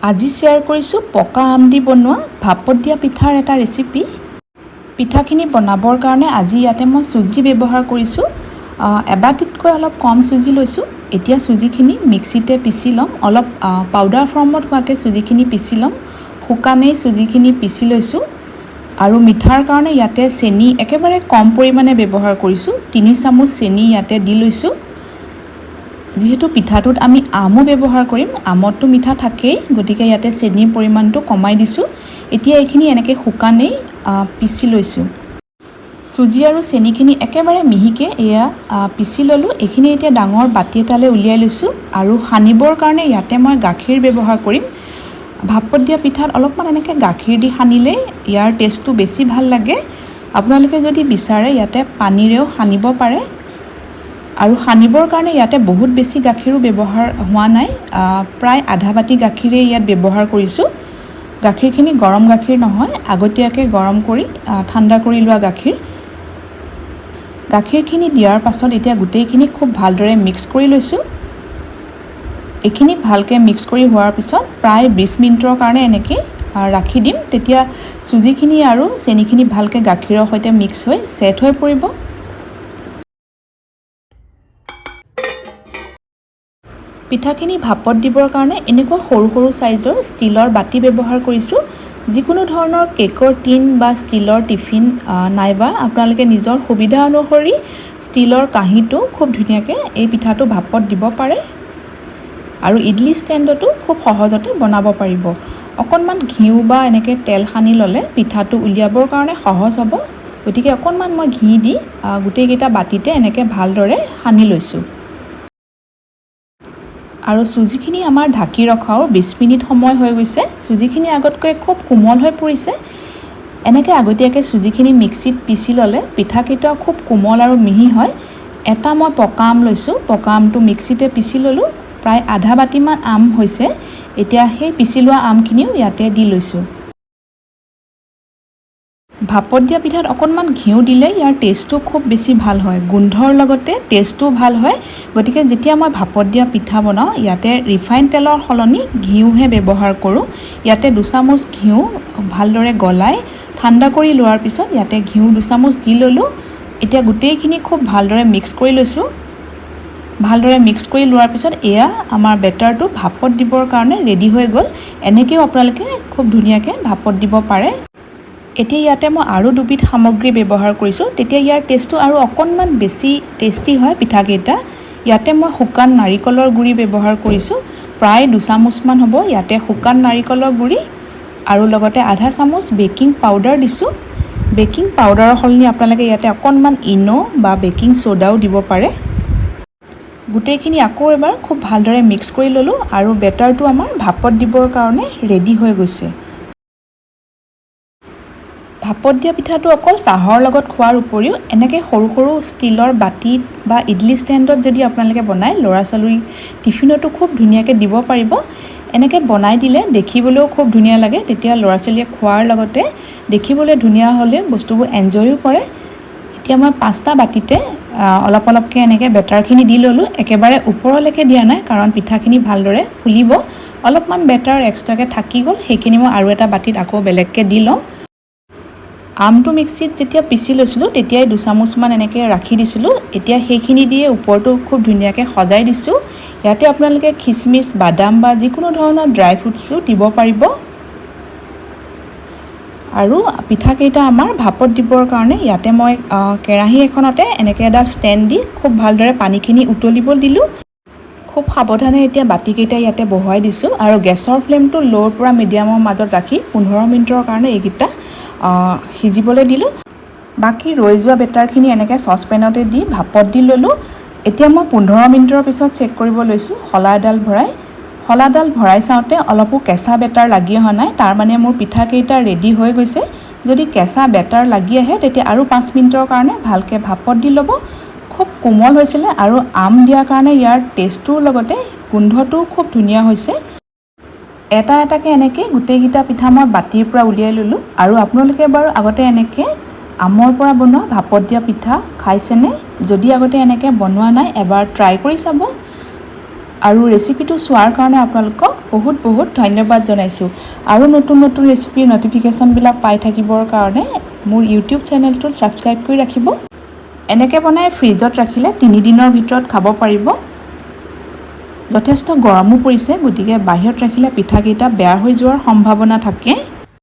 আজি শ্বেয়াৰ কৰিছোঁ পকা আম দি বনোৱা ভাপত দিয়া পিঠাৰ এটা ৰেচিপি। পিঠাখিনি বনাবৰ কাৰণে আজি ইয়াতে মই চুজি ব্যৱহাৰ কৰিছোঁ। এবাটিতকৈ অলপ কম চুজি লৈছোঁ। এতিয়া চুজিখিনি মিক্সিতে পিচি ল'ম, অলপ পাউডাৰ ফৰ্মত হোৱাকৈ চুজিখিনি পিচি ল'ম। শুকানেই চুজিখিনি পিচি লৈছোঁ আৰু মিঠাৰ কাৰণে ইয়াতে চেনি একেবাৰে কম পৰিমাণে ব্যৱহাৰ কৰিছোঁ। 3 চামুচ চেনি ইয়াতে দি লৈছোঁ। যিহেতু পিঠাটোত আমি আমো ব্যৱহাৰ কৰিম, আমতটো মিঠা থাকেই, গতিকে ইয়াতে চেনিৰ পৰিমাণটো কমাই দিছোঁ। এতিয়া এইখিনি এনেকৈ শুকানেই পিচি লৈছোঁ। চুজি আৰু চেনিখিনি একেবাৰে মিহিকৈ পিচি ল'লোঁ। এইখিনি এতিয়া ডাঙৰ বাতি এটালৈ উলিয়াই লৈছোঁ আৰু সানিবৰ কাৰণে ইয়াতে মই গাখীৰ ব্যৱহাৰ কৰিম। ভাপত দিয়া পিঠাত অলপমান এনেকৈ গাখীৰ দি সানিলে ইয়াৰ টেষ্টটো বেছি ভাল লাগে। আপোনালোকে যদি বিচাৰে ইয়াতে পানীৰেও সানিব পাৰে। আৰু সানিবৰ কাৰণে ইয়াতে বহুত বেছি গাখীৰো ব্যৱহাৰ হোৱা নাই, প্ৰায় আধা বাতি গাখীৰেই ইয়াত ব্যৱহাৰ কৰিছোঁ। গাখীৰখিনি গৰম গাখীৰ নহয়, আগতীয়াকৈ গৰম কৰি ঠাণ্ডা কৰি লোৱা গাখীৰ। গাখীৰখিনি দিয়াৰ পাছত এতিয়া গোটেইখিনি খুব ভালদৰে মিক্স কৰি লৈছোঁ। এইখিনি ভালকৈ মিক্স কৰি হোৱাৰ পিছত প্ৰায় 20 মিনিটৰ কাৰণে এনেকৈ ৰাখি দিম। তেতিয়া চুজিখিনি আৰু চেনিখিনি ভালকৈ গাখীৰৰ সৈতে মিক্স হৈ ছেট হৈ পৰিব। পিঠাখিনি ভাপত দিবৰ কাৰণে এনেকুৱা সৰু সৰু চাইজৰ ষ্টীলৰ বাতি ব্যৱহাৰ কৰিছোঁ। যিকোনো ধৰণৰ কেকৰ টিন বা ষ্টীলৰ টিফিন নাইবা আপোনালোকে নিজৰ সুবিধা অনুসৰি ষ্টীলৰ কাঁহীটো খুব ধুনীয়াকৈ এই পিঠাটো ভাপত দিব পাৰে আৰু ইডলি ষ্টেণ্ডতো খুব সহজতে বনাব পাৰিব। অকণমান ঘিউ বা এনেকৈ তেল সানি ল'লে পিঠাটো উলিয়াবৰ কাৰণে সহজ হ'ব। গতিকে অকণমান মই ঘি দি গোটেইকেইটা বাতিতে এনেকৈ ভালদৰে সানি লৈছোঁ। আৰু চুজিখিনি আমাৰ ঢাকি ৰখাও 20 মিনিট সময় হৈ গৈছে। চুজিখিনি আগতকৈ খুব কোমল হৈ পৰিছে। এনেকৈ আগতীয়াকৈ চুজিখিনি মিক্সিত পিচি ল'লে পিঠাকেইটাও খুব কোমল আৰু মিহি হয়। এটা মই পকা আম লৈছোঁ, পকা আমটো মিক্সিতে পিচি ল'লোঁ। প্ৰায় আধা বাতিমান আম হৈছে। এতিয়া সেই পিচি লোৱা আমখিনিও ইয়াতে দি লৈছোঁ। ভাপত দিয়া পিঠাত অকণমান ঘিউ দিলে ইয়াৰ টেষ্টটো খুব বেছি ভাল হয়, গোন্ধৰ লগতে টেষ্টটো ভাল হয়। গতিকে যেতিয়া মই ভাপত দিয়া পিঠা বনাওঁ ইয়াতে ৰিফাইন তেলৰ সলনি ঘিউহে ব্যৱহাৰ কৰোঁ। ইয়াতে 2 চামুচ ঘিউ ভালদৰে গলাই ঠাণ্ডা কৰি লোৱাৰ পিছত ইয়াতে ঘিউ 2 চামুচ দি ল'লোঁ। এতিয়া গোটেইখিনি খুব ভালদৰে মিক্স কৰি লৈছোঁ। ভালদৰে মিক্স কৰি লোৱাৰ পিছত এয়া আমাৰ বেটাৰটো ভাপত দিবৰ কাৰণে ৰেডি হৈ গ'ল। এনেকৈও আপোনালোকে খুব ধুনীয়াকৈ ভাপত দিব পাৰে। এতিয়া ইয়াতে মই আৰু 2বিধ সামগ্ৰী ব্যৱহাৰ কৰিছোঁ, তেতিয়া ইয়াৰ টেষ্টটো আৰু অকণমান বেছি টেষ্টি হয় পিঠাকেইটা। ইয়াতে মই শুকান নাৰিকলৰ গুড়ি ব্যৱহাৰ কৰিছোঁ, প্ৰায় 2 চামুচমান হ'ব। ইয়াতে শুকান নাৰিকলৰ গুড়ি আৰু লগতে আধা চামুচ বেকিং পাউডাৰ দিছোঁ। বেকিং পাউডাৰৰ সলনি আপোনালোকে ইয়াতে অকণমান ইনো বা বেকিং ছ'ডাও দিব পাৰে। গোটেইখিনি আকৌ এবাৰ খুব ভালদৰে মিক্স কৰি ল'লোঁ আৰু বেটাৰটো আমাৰ ভাপত দিবৰ কাৰণে ৰেডি হৈ গৈছে। ভাপত দিয়া পিঠাটো অকল চাহৰ লগত খোৱাৰ উপৰিও এনেকৈ সৰু সৰু ষ্টীলৰ বাতিত বা ইডলি ষ্টেণ্ডত যদি আপোনালোকে বনায় ল'ৰা ছোৱালীৰ টিফিনতো খুব ধুনীয়াকৈ দিব পাৰিব। এনেকৈ বনাই দিলে দেখিবলৈও খুব ধুনীয়া লাগে, তেতিয়া ল'ৰা ছোৱালীয়ে খোৱাৰ লগতে দেখিবলৈ ধুনীয়া হ'লে বস্তুবোৰ এনজয়ো কৰে। এতিয়া মই 5টা বাতিতে অলপ অলপকৈ এনেকৈ বেটাৰখিনি দি ল'লোঁ। একেবাৰে ওপৰলৈকে দিয়া নাই, কাৰণ পিঠাখিনি ভালদৰে ফুলিব। অলপমান বেটাৰ এক্সট্ৰাকৈ থাকি গ'ল, সেইখিনি মই আৰু এটা বাতিত আকৌ বেলেগকৈ দি ল'ম। আমটো মিক্সিত যেতিয়া পিচি লৈছিলোঁ তেতিয়াই 2 চামুচমান এনেকৈ ৰাখি দিছিলোঁ। এতিয়া সেইখিনি দিয়ে ওপৰটো খুব ধুনীয়াকৈ সজাই দিছোঁ। ইয়াতে আপোনালোকে খিচমিচ, বাদাম বা যিকোনো ধৰণৰ ড্ৰাই ফ্ৰুটছো দিব পাৰিব। আৰু পিঠাকেইটা আমাৰ ভাপত দিবৰ কাৰণে ইয়াতে মই কেৰাহী এখনতে এনেকৈ এডাল ষ্টেণ্ড দি খুব ভালদৰে পানীখিনি উতলিব দিলোঁ। খুব সাৱধানে এতিয়া বাতিকেইটা ইয়াতে বহুৱাই দিছোঁ আৰু গেছৰ ফ্লেমটো ল'ৰ পৰা মিডিয়ামৰ মাজত ৰাখি 15 মিনিটৰ কাৰণে এইকেইটা সিজিবলৈ দিলোঁ। বাকী ৰৈ যোৱা বেটাৰখিনি এনেকৈ চচপেনতে দি ভাপত দি ল'লোঁ। এতিয়া মই 15 মিনিটৰ পিছত চেক কৰিব লৈছোঁ শলাডাল ভৰাই। শলাডাল ভৰাই চাওঁতে অলপো কেঁচা বেটাৰ লাগি অহা নাই, তাৰমানে মোৰ পিঠাকেইটা ৰেডি হৈ গৈছে। যদি কেঁচা বেটাৰ লাগি আহে তেতিয়া আৰু 5 মিনিটৰ কাৰণে ভালকৈ ভাপত দি ল'ব। খুব কোমল হৈছিলে আৰু আম দিয়াৰ কাৰণে ইয়াৰ টেষ্টটোৰ লগতে গোন্ধটোও খুব ধুনীয়া হৈছে। এটা এটাকৈ এনেকৈ গোটেইকেইটা পিঠা মই বাতিৰ পৰা উলিয়াই ল'লোঁ। আৰু আপোনালোকে বাৰু আগতে এনেকৈ আমৰ পৰা বনোৱা ভাপত দিয়া পিঠা খাইছেনে? যদি আগতে এনেকৈ বনোৱা নাই এবাৰ ট্ৰাই কৰি চাব। আৰু ৰেচিপিটো চোৱাৰ কাৰণে আপোনালোকক বহুত বহুত ধন্যবাদ জনাইছোঁ আৰু নতুন নতুন ৰেচিপিৰ নটিফিকেশ্যনবিলাক পাই থাকিবৰ কাৰণে মোৰ ইউটিউব চেনেলটো ছাবস্ক্ৰাইব কৰি ৰাখিব। এনেকৈ বনাই ফ্ৰিজত ৰাখিলে 3 দিনৰ ভিতৰত খাব পাৰিব। যথেষ্ট গৰমো পৰিছে, গতিকে বাহিৰত ৰাখিলে পিঠাকেইটা বেয়া হৈ যোৱাৰ সম্ভাৱনা থাকে।